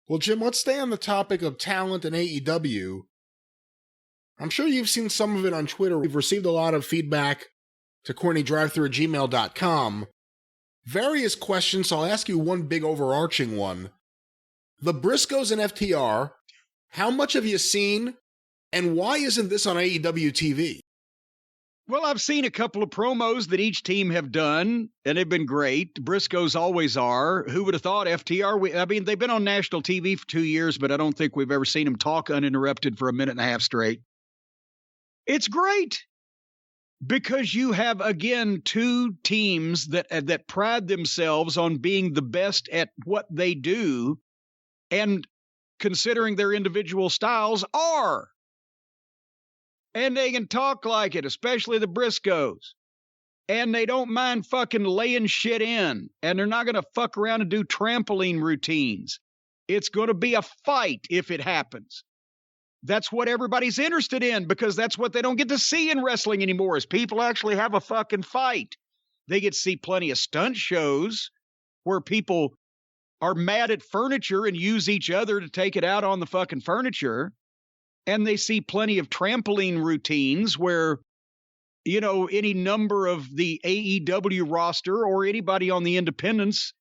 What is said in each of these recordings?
Well, Jim, let's stay on the topic of talent in AEW. I'm sure you've seen some of it on Twitter. We've received a lot of feedback to CornyDriveThru@gmail.com. Various questions, so I'll ask you one big overarching one. The Briscoes and FTR, how much have you seen, and why isn't this on AEW TV? Well, I've seen a couple of promos that each team have done, and they've been great. Briscoes always are. Who would have thought FTR? I mean, they've been on national TV for 2 years, but I don't think we've ever seen them talk uninterrupted for a minute and a half straight. It's great because you have, again, two teams that pride themselves on being the best at what they do, and considering their individual styles are. And they can talk like it, especially the Briscoes. And they don't mind fucking laying shit in. And they're not going to fuck around and do trampoline routines. It's going to be a fight if it happens. That's what everybody's interested in, because that's what they don't get to see in wrestling anymore, is people actually have a fucking fight. They get to see plenty of stunt shows where people are mad at furniture and use each other to take it out on the fucking furniture. And they see plenty of trampoline routines where, you know, any number of the AEW roster or anybody on the independents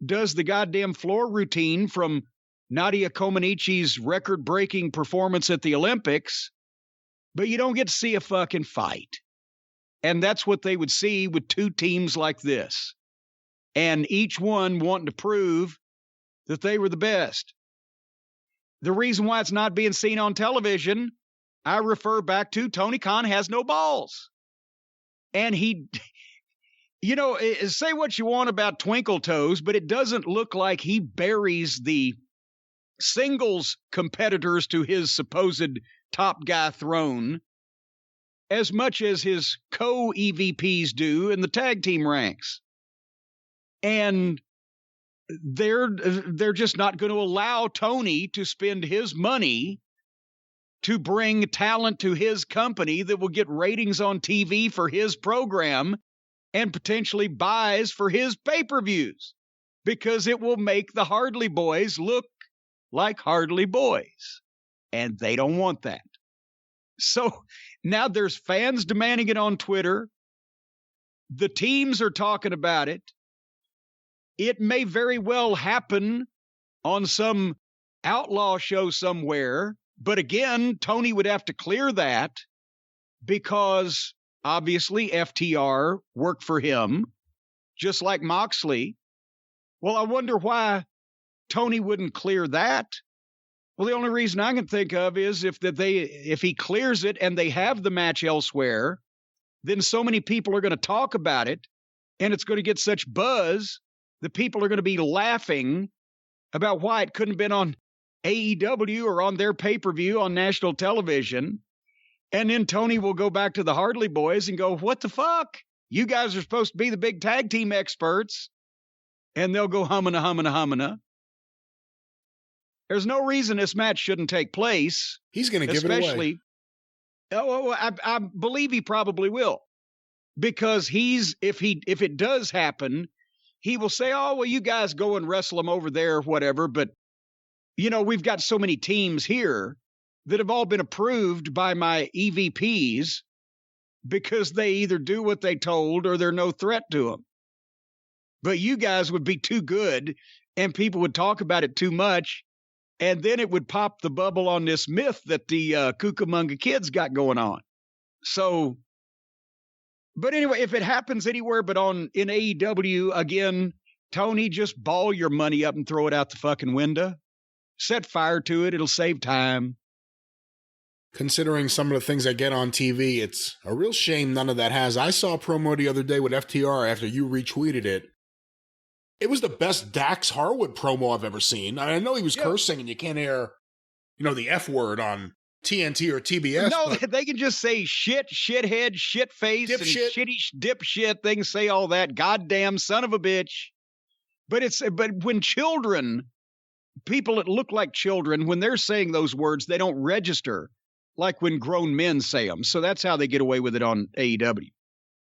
does the goddamn floor routine from Nadia Comaneci's record-breaking performance at the Olympics, but you don't get to see a fucking fight. And that's what they would see with two teams like this. And each one wanting to prove that they were the best. The reason why it's not being seen on television, I refer back to Tony Khan has no balls. And he, you know, say what you want about Twinkle Toes, but it doesn't look like he buries the singles competitors to his supposed top guy throne as much as his co-EVPs do in the tag team ranks. And they're just not going to allow Tony to spend his money to bring talent to his company that will get ratings on TV for his program and potentially buys for his pay-per-views, because it will make the Hardley Boys look like Hardley Boys, and they don't want that. So now there's fans demanding it on Twitter. The teams are talking about it. It may very well happen on some outlaw show somewhere. But again, Tony would have to clear that, because obviously FTR worked for him, just like Moxley. Well, I wonder why Tony wouldn't clear that. Well, the only reason I can think of is if he clears it and they have the match elsewhere, then so many people are going to talk about it, and it's going to get such buzz. The people are going to be laughing about why it couldn't have been on AEW or on their pay-per-view on national television. And then Tony will go back to the Hardley Boys and go, what the fuck? You guys are supposed to be the big tag team experts. And they'll go hummina. There's no reason this match shouldn't take place. He's going to give it away. I believe he probably will. Because if it does happen, he will say, oh, well, you guys go and wrestle them over there, whatever. But, you know, we've got so many teams here that have all been approved by my EVPs because they either do what they told or they're no threat to them. But you guys would be too good and people would talk about it too much. And then it would pop the bubble on this myth that the Cucamonga Kids got going on. So, but anyway, if it happens anywhere but in AEW, again, Tony, just ball your money up and throw it out the fucking window. Set fire to it. It'll save time. Considering some of the things I get on TV, it's a real shame none of that has. I saw a promo the other day with FTR after you retweeted it. It was the best Dax Harwood promo I've ever seen. I know he was cursing and you can't hear, the F word on TNT or TBS. No, they can just say shit, shithead, shitface, and shitty dipshit. They can say all that. Goddamn son of a bitch. But when children, people that look like children, when they're saying those words, they don't register like when grown men say them. So that's how they get away with it on AEW.